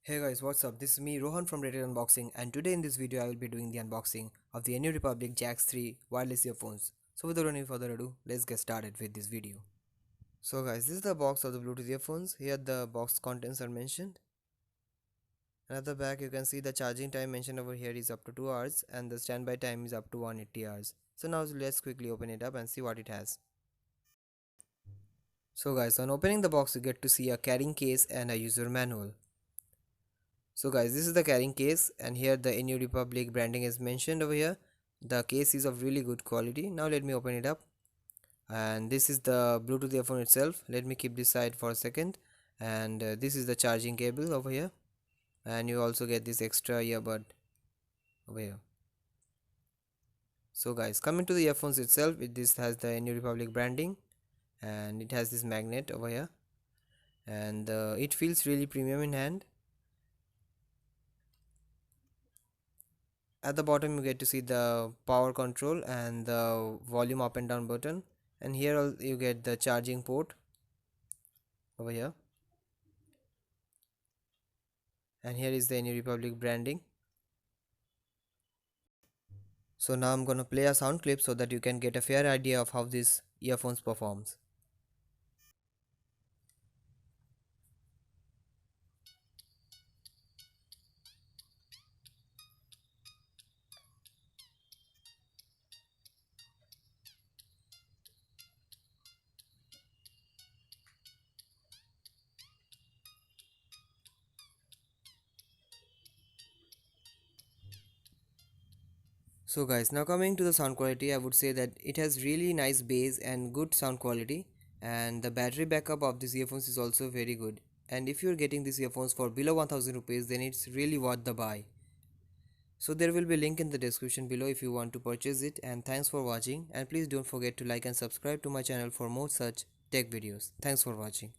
Hey guys, what's up? This is me Rohan from Rated Unboxing, and today in this video I will be doing the unboxing of the New Republic Jaxx 3 wireless earphones. So without any further ado, let's get started with this video. So guys, this is the box of the Bluetooth earphones. Here the box contents are mentioned. And at the back you can see the charging time mentioned over here is up to 2 hours and the standby time is up to 180 hours. So now let's quickly open it up and see what it has. So guys, on opening the box you get to see a carrying case and a user manual. So guys, this is the carrying case and here the New Republic branding is mentioned over here. The case is of really good quality. Now let me open it up, and this is the Bluetooth earphone itself. Let me keep this side for a second, and this is the charging cable over here, and you also get this extra earbud over here. So guys, coming to the earphones itself, this has the New Republic branding and it has this magnet over here, and it feels really premium in hand. At the bottom you get to see the power control and the volume up and down button, and here you get the charging port over here, and here is the New Republic branding. So now I'm gonna play a sound clip so that you can get a fair idea of how this earphones performs. So guys, now coming to the sound quality, I would say that it has really nice bass and good sound quality, and the battery backup of these earphones is also very good. And if you're getting these earphones for below 1000 rupees, then it's really worth the buy. So there will be a link in the description below if you want to purchase it, and thanks for watching, and please don't forget to like and subscribe to my channel for more such tech videos. Thanks for watching.